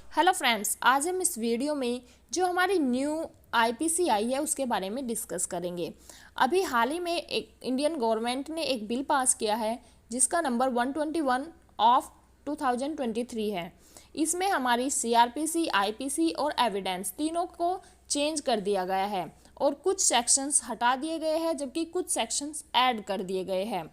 Hello friends, आज हम इस वीडियो में जो हमारी न्यू आईपीसी आई है उसके बारे में डिस्कस करेंगे। अभी हाल ही में एक इंडियन गवर्नमेंट ने एक बिल पास किया है जिसका नंबर 121 ऑफ 2023 है। इसमें हमारी सीआरपीसी, आईपीसी और एविडेंस तीनों को चेंज कर दिया गया है और कुछ सेक्शंस हटा दिए गए हैं जबकि कुछ सेक्शंस ऐड कर दिए गए हैं।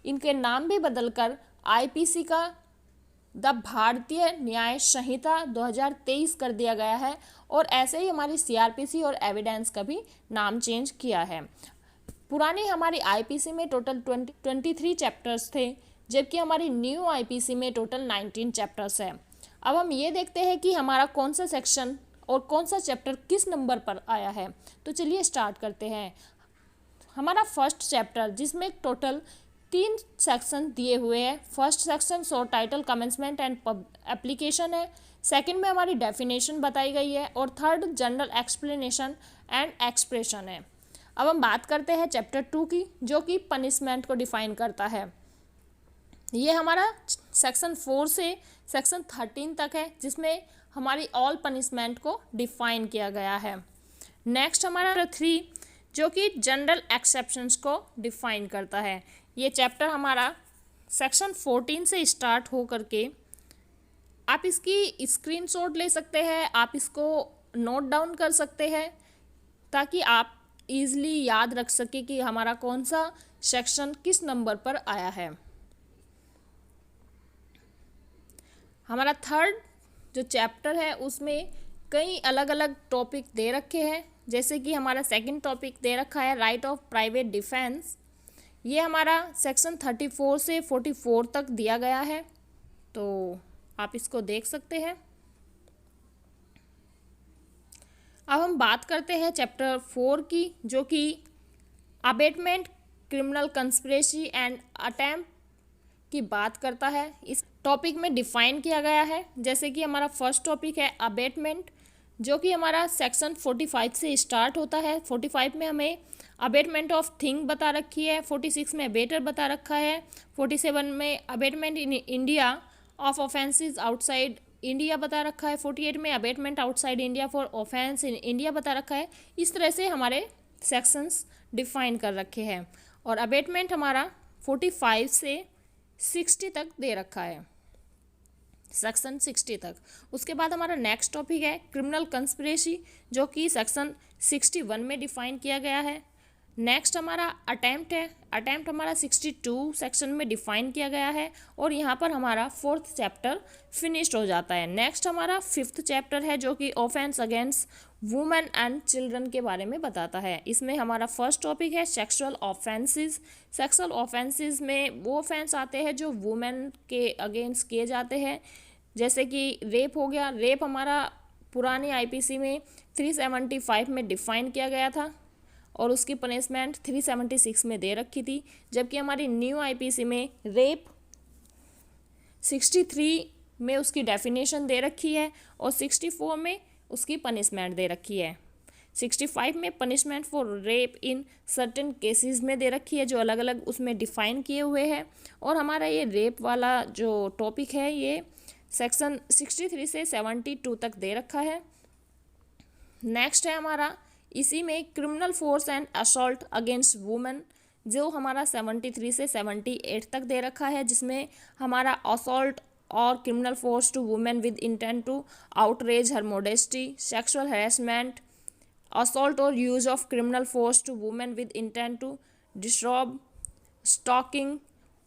इनके नाम भी बदलकर आईपीसी का द भारतीय न्याय संहिता 2023 कर दिया गया है और ऐसे ही हमारी सीआरपीसी और एविडेंस का भी नाम चेंज किया है। पुरानी हमारी आईपीसी में टोटल 23 चैप्टर्स थे जबकि हमारी न्यू आईपीसी में टोटल 19 चैप्टर्स है। अब हम ये देखते हैं कि हमारा कौन सा सेक्शन और कौन सा चैप्टर किस नंबर पर आया है। तो चलिए स्टार्ट करते हैं। हमारा फर्स्ट चैप्टर जिसमें टोटल 3 सेक्शन दिए हुए हैं। First section short title, commencement and application है। सेकंड में हमारी डेफिनेशन बताई गई है और third general explanation and expression है। अब हम बात करते हैं चैप्टर 2 की, जो कि पनिशमेंट को डिफाइन करता है। ये हमारा सेक्शन 4 से सेक्शन 13 तक है जिसमें हमारी ऑल पनिशमेंट को डिफाइन किया गया है। नेक्स्ट हमारा 3 जो कि जनरल एक्सेप्शंस को डिफाइन करता है। ये चैप्टर हमारा सेक्शन 14 से स्टार्ट हो करके आप इसकी स्क्रीनशॉट ले सकते हैं, आप इसको नोट डाउन कर सकते हैं ताकि आप इजीली याद रख सके कि हमारा कौन सा सेक्शन किस नंबर पर आया है। हमारा थर्ड जो चैप्टर है उसमें कई अलग अलग टॉपिक दे रखे हैं, जैसे कि हमारा सेकंड टॉपिक दे रखा है राइट ऑफ प्राइवेट डिफेंस। ये हमारा सेक्शन 34 से 44 तक दिया गया है, तो आप इसको देख सकते हैं। अब हम बात करते हैं चैप्टर 4 की, जो कि abetment, criminal conspiracy and attempt की बात करता है। इस टॉपिक में डिफाइन किया गया है, जैसे कि हमारा फर्स्ट टॉपिक है अबेटमेंट, जो कि हमारा सेक्शन 45 से स्टार्ट होता है। 45 में हमें अबेटमेंट ऑफ थिंग बता रखी है, 46 में अबेटर बता रखा है, 47 में abetment in India of offences outside India बता रखा है, 48 में abetment outside India for offence in India बता रखा है। इस तरह से हमारे सेक्शंस डिफाइन कर रखे हैं और अबेटमेंट हमारा 45 से 60 तक दे रखा है, सेक्शन 60 तक। उसके बाद हमारा नेक्स्ट टॉपिक है क्रिमिनल कंस्पिरेसी, जो कि सेक्शन 61 में डिफाइन किया गया है। नेक्स्ट हमारा अटेम्प्ट है। अटेम्प्ट हमारा 62 सेक्शन में डिफाइन किया गया है और यहाँ पर हमारा 4th चैप्टर फिनिश्ड हो जाता है। नेक्स्ट हमारा 5th चैप्टर है, जो कि offence against women and children के बारे में बताता है। इसमें हमारा फर्स्ट टॉपिक है सेक्सुअल ऑफेंसेस। सेक्सुअल ऑफेंसेस में वो ऑफेंस आते हैं जो वुमेन के अगेंस्ट किए जाते हैं, जैसे कि रेप हो गया। रेप हमारा पुरानी आईपीसी में 375 में डिफाइन किया गया था और उसकी पनिशमेंट 376 में दे रखी थी, जबकि हमारी न्यू आईपीसी में रेप 63 में उसकी डेफिनेशन दे रखी है और 64 में उसकी पनिशमेंट दे रखी है। 65 में punishment for rape in certain cases में दे रखी है, जो अलग अलग उसमें डिफाइन किए हुए हैं। और हमारा ये रेप वाला जो टॉपिक है ये सेक्शन 63 से 72 तक दे रखा है। नेक्स्ट है हमारा इसी में criminal force and assault against women, जो हमारा 73 से 78 तक दे रखा है, जिसमें हमारा असॉल्ट और criminal force to women with intent to outrage her modesty, sexual harassment, assault और use of criminal force to women with intent to disturb, stalking,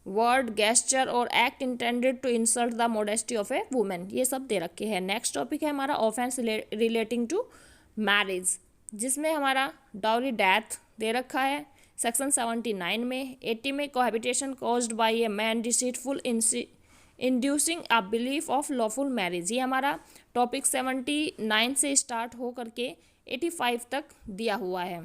word, gesture और act intended to insult the modesty of a women, ये सब दे रखे हैं। Next topic है हमारा offence relating to marriage, जिसमें हमारा डाउरी डेथ दे रखा है सेक्शन 79 में। 80 में cohabitation caused by a man deceitful inducing a belief of lawful marriage, ये हमारा टॉपिक 79 से स्टार्ट हो करके 85 तक दिया हुआ है।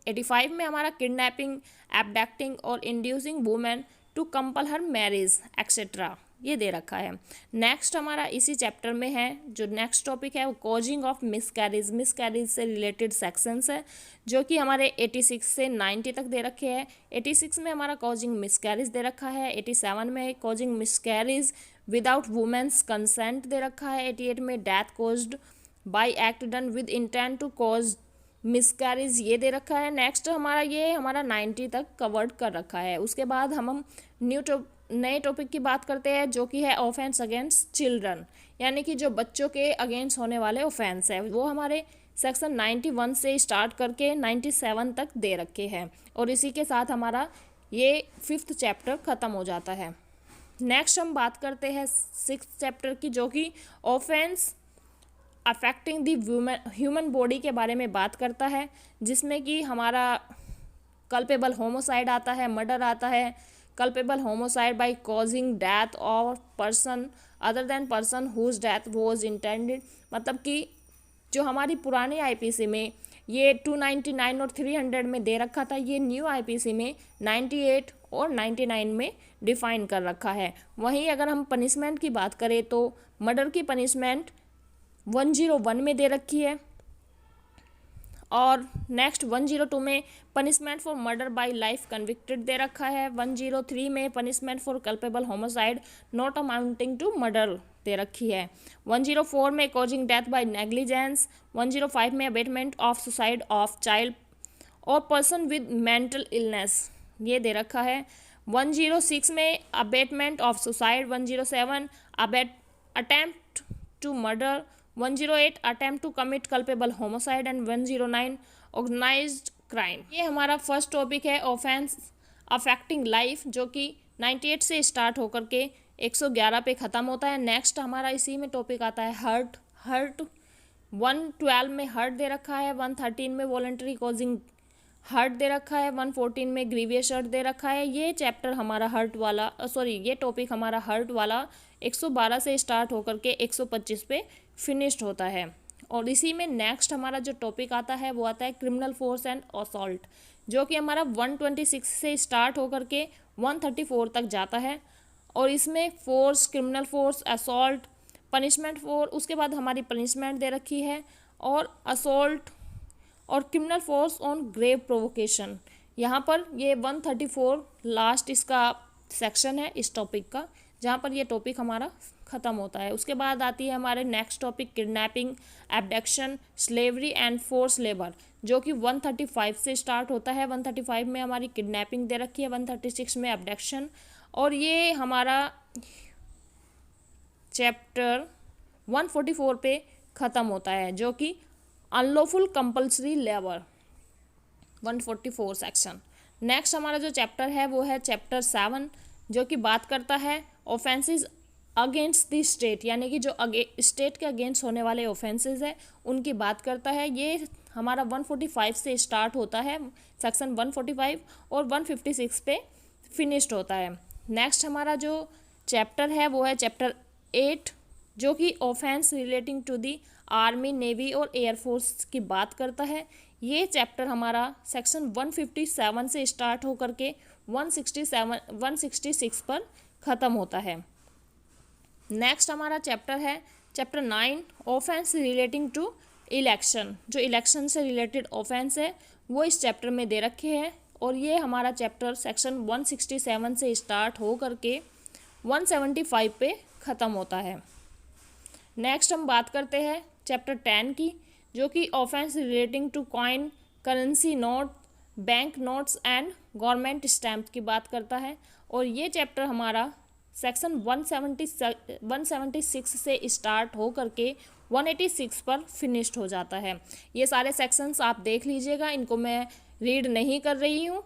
85 में हमारा किडनैपिंग, एब्डक्टिंग और inducing women to compel her marriage etcetera, ये दे रखा है। नेक्स्ट हमारा इसी चैप्टर में है जो नेक्स्ट टॉपिक है वो कॉजिंग ऑफ मिसकैरेज। मिसकैरेज से रिलेटेड सेक्शंस है जो कि हमारे 86 से 90 तक दे रखे हैं। 86 में हमारा कॉजिंग मिसकैरेज दे रखा है, 87 में causing miscarriage without women's consent दे रखा है। 88 में death caused by act done with intent to cause miscarriage ये दे रखा है। नेक्स्ट हमारा 90 तक कवर्ड कर रखा है। उसके बाद हम नए टॉपिक की बात करते हैं जो कि है ऑफेंस अगेंस्ट चिल्ड्रन, यानी कि जो बच्चों के अगेंस्ट होने वाले ऑफेंस है वो हमारे सेक्शन 91 से स्टार्ट करके 97 तक दे रखे हैं। और इसी के साथ हमारा ये 5th चैप्टर ख़त्म हो जाता है। नेक्स्ट हम बात करते हैं 6th चैप्टर की जो कि ऑफेंस अफेक्टिंग दी ह्यूमन बॉडी के बारे में बात करता है, जिसमें कि हमारा कल्पेबल होमोसाइड आता है, मर्डर आता है, culpable homicide by causing death और person other than person whose death was intended. मतलब कि जो हमारी पुरानी आईपीसी में ये 299 और 300 में दे रखा था, ये न्यू आईपीसी में 98 और 99 में डिफाइन कर रखा है। वहीं अगर हम पनिशमेंट की बात करें तो मर्डर की पनिशमेंट 101 में दे रखी है और नेक्स्ट 102 में punishment for murder by life convicted दे रखा है। 103 में punishment for culpable homicide not amounting to murder दे रखी है। 104 में कॉजिंग डेथ बाय नेग्लिजेंस। 105 में abetment of suicide of child और पर्सन विद मेंटल इलनेस ये दे रखा है। 106 में abetment of suicide. 107 attempt to murder. 108 attempt to commit culpable homicide and 109 organised crime. ये हमारा फर्स्ट टॉपिक है ऑफेंस अफेक्टिंग लाइफ, जो कि 98 से स्टार्ट होकर के 111 पे ख़त्म होता है। नेक्स्ट हमारा इसी में टॉपिक आता है हर्ट 112 में हर्ट दे रखा है। 113 में वॉलंटरी कॉजिंग हर्ट दे रखा है। 114 में ग्रीवियस हर्ट दे रखा है। ये चैप्टर हमारा ये टॉपिक हमारा हर्ट वाला 112 से स्टार्ट होकर के 125 पे फिनिश्ड होता है। और इसी में नेक्स्ट हमारा जो टॉपिक आता है वो आता है क्रिमिनल फोर्स एंड असॉल्ट, जो कि हमारा 126 से स्टार्ट होकर के 134 तक जाता है। और इसमें force, criminal force, assault, punishment for, उसके बाद हमारी पनिशमेंट दे रखी है और असॉल्ट और criminal force on grave provocation. यहाँ पर ये 134 लास्ट इसका सेक्शन है इस टॉपिक का, जहाँ पर ये टॉपिक हमारा ख़त्म होता है। उसके बाद आती है हमारे next topic kidnapping, abduction, slavery and force labour, जो कि 135 से स्टार्ट होता है। 135 में हमारी किडनैपिंग दे रखी है, 136 में एब्डक्शन और ये हमारा चैप्टर 144 पे ख़त्म होता है, जो कि unlawful compulsory labour 144 section. Next हमारा जो चैप्टर है वो है चैप्टर 7, जो कि बात करता है ऑफेंसेस अगेंस्ट द स्टेट, यानी कि जो स्टेट के अगेंस्ट होने वाले ऑफेंसेस है उनकी बात करता है। ये हमारा 145 से स्टार्ट होता है सेक्शन 145 और 156 पे फिनिश्ड होता है। नेक्स्ट हमारा जो चैप्टर है वो है चैप्टर 8, जो कि offence relating to the army, navy और एयरफोर्स की बात करता है। ये चैप्टर हमारा सेक्शन 157 से स्टार्ट होकर के 166 पर ख़त्म होता है। नेक्स्ट हमारा चैप्टर है chapter 9, offence relating to election. जो इलेक्शन से रिलेटेड ऑफेंस है वो इस चैप्टर में दे रखे हैं और ये हमारा चैप्टर सेक्शन 167 से स्टार्ट हो करके 175 पे ख़त्म होता है। नेक्स्ट हम बात करते हैं चैप्टर 10 की, जो कि offence relating to coin, currency note, bank notes and government stamp की बात करता है। और ये चैप्टर हमारा सेक्शन 176 से स्टार्ट हो करके 186 पर फिनिश्ड हो जाता है। ये सारे सेक्शंस आप देख लीजिएगा, इनको मैं रीड नहीं कर रही हूँ,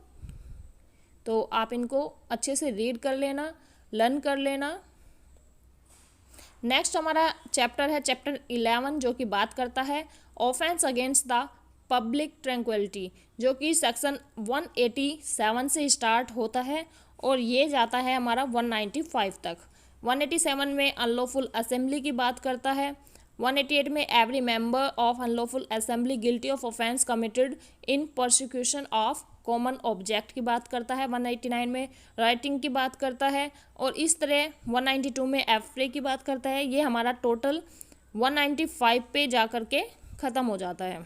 तो आप इनको अच्छे से रीड कर लेना, लर्न कर लेना। नेक्स्ट हमारा चैप्टर है चैप्टर 11, जो कि बात करता है offence against the public tranquillity, जो कि सेक्शन 187 से स्टार्ट होता है और ये जाता है हमारा 195 तक। 187 में अनलॉफुल असेंबली की बात करता है। 188 में every member of unlawful assembly guilty of offence committed in prosecution of common object की बात करता है। 189 में राइटिंग की बात करता है और इस तरह 192 में एफ्रे की बात करता है। ये हमारा टोटल 195 पे जा कर के ख़त्म हो जाता है।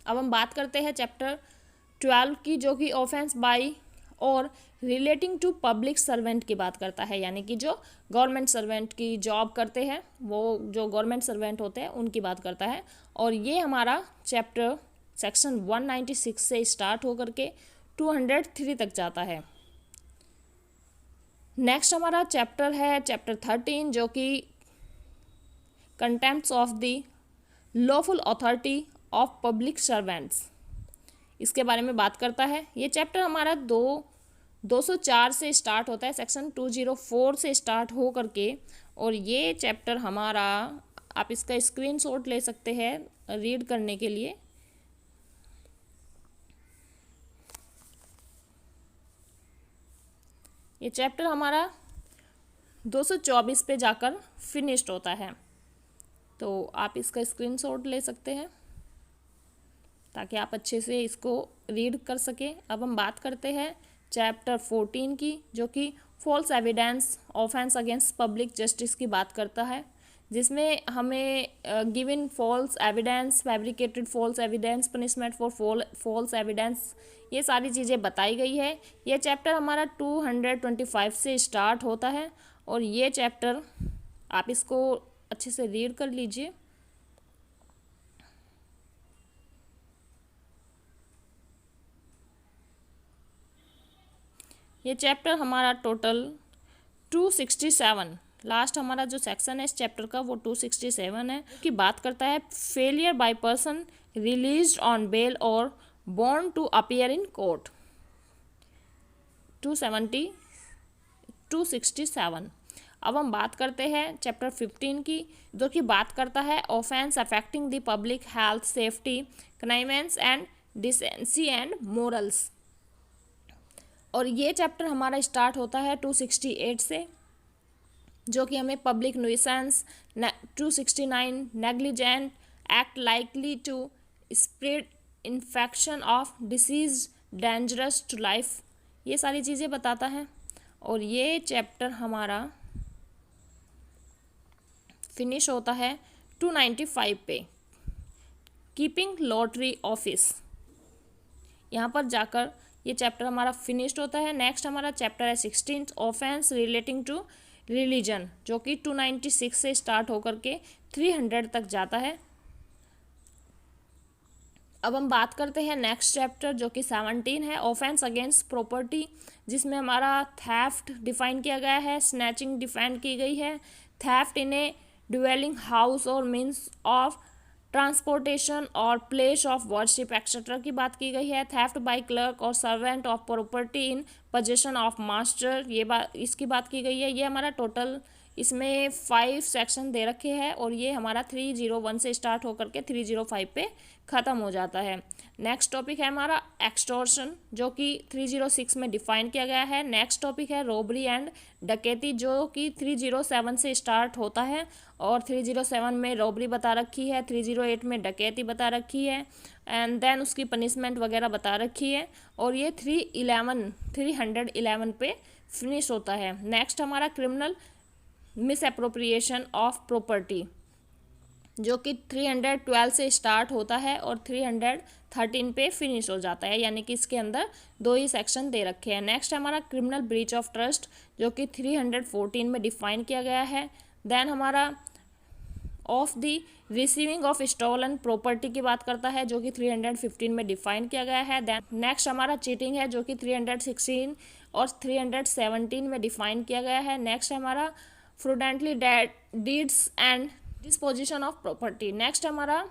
अब हम बात करते हैं चैप्टर 12 की, जो कि ऑफेंस बाय और रिलेटिंग टू पब्लिक सर्वेंट की बात करता है, यानी कि जो गवर्नमेंट सर्वेंट की जॉब करते हैं, वो जो गवर्नमेंट सर्वेंट होते हैं उनकी बात करता है। और ये हमारा चैप्टर सेक्शन 196 से स्टार्ट होकर के 203 तक जाता है। नेक्स्ट हमारा चैप्टर है चैप्टर 13, जो कि contempt of the lawful authority of public servants, इसके बारे में बात करता है। ये चैप्टर हमारा 204 से स्टार्ट होता है, सेक्शन 204 से स्टार्ट हो करके। और ये चैप्टर हमारा, आप इसका स्क्रीनशॉट ले सकते हैं रीड करने के लिए। ये चैप्टर हमारा 224 पे जाकर फिनिश्ड होता है, तो आप इसका स्क्रीनशॉट ले सकते हैं ताकि आप अच्छे से इसको रीड कर सकें। अब हम बात करते हैं चैप्टर 14 की, जो कि false evidence offence against public justice की बात करता है, जिसमें हमें given false evidence, fabricated false evidence, punishment for false evidence, ये सारी चीज़ें बताई गई है। ये चैप्टर हमारा 225 से स्टार्ट होता है और ये चैप्टर आप इसको अच्छे से रीड कर लीजिए। ये चैप्टर हमारा टोटल 267, लास्ट हमारा जो सेक्शन है इस चैप्टर का वो 267 है, की बात करता है failure by person released on bail और बॉर्न टू अपीयर इन कोर्ट। 267। अब हम बात करते हैं चैप्टर 15 की, जो कि बात करता है offence affecting the public health, safety, convenience and decency and morals. और ये चैप्टर हमारा स्टार्ट होता है 268 से, जो कि हमें public nuisance, 269 negligent act likely to spread infection of disease dangerous to life, ये सारी चीज़ें बताता है। और ये चैप्टर हमारा फिनिश होता है 295 पे, कीपिंग लॉटरी ऑफिस, यहाँ पर जाकर ये चैप्टर हमारा फिनिश्ड होता है। नेक्स्ट हमारा चैप्टर है 16 ऑफेंस रिलेटिंग टू रिलीजन, जो कि 296 से स्टार्ट होकर के 300 तक जाता है। अब हम बात करते हैं नेक्स्ट चैप्टर, जो कि 17 है ऑफेंस अगेंस्ट प्रॉपर्टी, जिसमें हमारा थेफ्ट डिफाइन किया गया है, स्नैचिंग डिफाइन की गई है, थेफ्ट इन ए ड्वेलिंग हाउस और मीन्स ऑफ ट्रांसपोर्टेशन और प्लेस ऑफ वर्शिप एक्सेट्रा की बात की गई है, थेफ्ट बाय क्लर्क और servant of property in possession of master, ये बात इसकी बात की गई है। ये हमारा टोटल इसमें 5 सेक्शन दे रखे हैं और ये हमारा 301 से स्टार्ट होकर के 305 पे ख़त्म हो जाता है। नेक्स्ट टॉपिक है हमारा एक्सटॉर्शन, जो कि 306 में डिफाइन किया गया है। नेक्स्ट टॉपिक है रॉबरी एंड डकैती, जो कि 307 से स्टार्ट होता है और 307 में रॉबरी बता रखी है, 308 में डकैती बता रखी है एंड देन उसकी पनिशमेंट वगैरह बता रखी है। और ये 311 पे फिनिश होता है। नेक्स्ट हमारा criminal miss appropriation of property, जो कि 312 से स्टार्ट होता है और 313 पे फिनिश हो जाता है, यानी कि इसके अंदर 2 ही सेक्शन दे रखे हैं। नेक्स्ट हमारा क्रिमिनल ब्रीच ऑफ ट्रस्ट, जो कि 314 में डिफाइन किया गया है। देन हमारा of the receiving of stolen property की बात करता है, जो कि 315 में डिफाइन किया गया है। देन नेक्स्ट हमारा चीटिंग है, जो कि 316 और 317 में डिफाइन किया गया है। नेक्स्ट हमारा fraudulent deeds and disposition of property. Next हमारा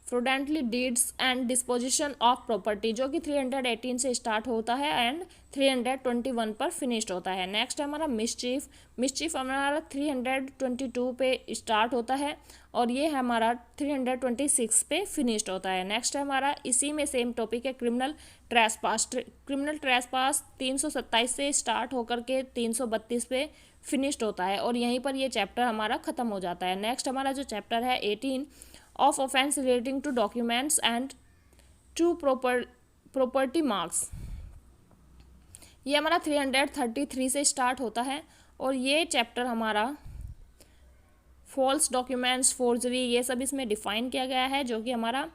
fraudulent deeds and disposition of property, जो कि 318 से स्टार्ट होता है एंड 321 पर फिनिश्ड होता है। नेक्स्ट हमारा मिसचीफ हमारा 322 पे स्टार्ट होता है और ये हमारा 326 पे फिनिश्ड होता है। नेक्स्ट हमारा इसी में सेम टॉपिक है क्रिमिनल ट्रेसपास। क्रिमिनल ट्रेसपास 327 से स्टार्ट होकर के 332 पे फिनिश्ड होता है और यहीं पर ये चैप्टर हमारा ख़त्म हो जाता है। नेक्स्ट हमारा जो चैप्टर है 18 of offence relating to documents and to property marks, ये हमारा 333 से स्टार्ट होता है और ये चैप्टर हमारा फॉल्स डॉक्यूमेंट्स, फोर्जरी, ये सब इसमें डिफाइन किया गया है, जो कि हमारा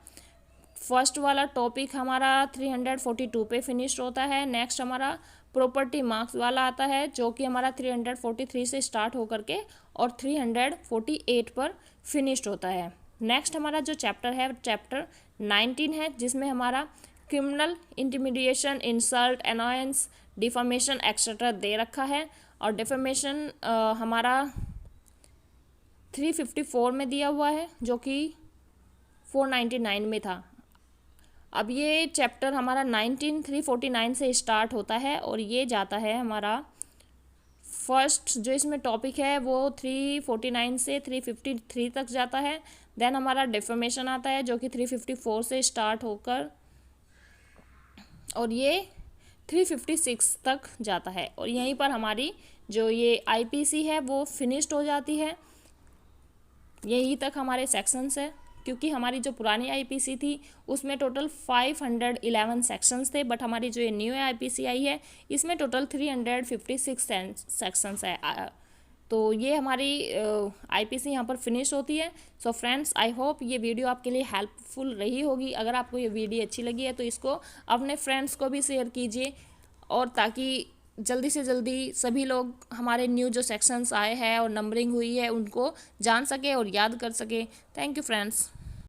फर्स्ट वाला टॉपिक हमारा 342 पे फिनिश होता है। नेक्स्ट हमारा प्रॉपर्टी मार्क्स वाला आता है, जो कि हमारा 343 से स्टार्ट होकर के और 348 पर फिनिश्ड होता है। नेक्स्ट हमारा जो चैप्टर है चैप्टर 19 है, जिसमें हमारा criminal, intimidation, insult, annoyance, defamation etcetera दे रखा है। और डिफामेशन हमारा 354 में दिया हुआ है, जो कि 499 में था। अब ये चैप्टर हमारा 349 से स्टार्ट होता है और ये जाता है हमारा फर्स्ट जो इसमें टॉपिक है वो 349 से 353 तक जाता है। देन हमारा डिफेमेशन आता है, जो कि 354 से स्टार्ट होकर और ये 356 तक जाता है। और यहीं पर हमारी जो ये आईपीसी है वो फिनिश्ड हो जाती है। यहीं तक हमारे सेक्शंस है, क्योंकि हमारी जो पुरानी आईपीसी थी उसमें टोटल 511 सेक्शंस थे, बट हमारी जो ये न्यू आईपीसी आई है इसमें टोटल 356 सेक्शंस है। तो ये हमारी आईपीसी यहाँ पर फिनिश होती है। सो फ्रेंड्स, आई होप ये वीडियो आपके लिए हेल्पफुल रही होगी। अगर आपको ये वीडियो अच्छी लगी है तो इसको अपने फ्रेंड्स को भी शेयर कीजिए, और ताकि जल्दी से जल्दी सभी लोग हमारे न्यू जो सेक्शंस आए हैं और नंबरिंग हुई है उनको जान सके और याद कर सके। Thank you friends.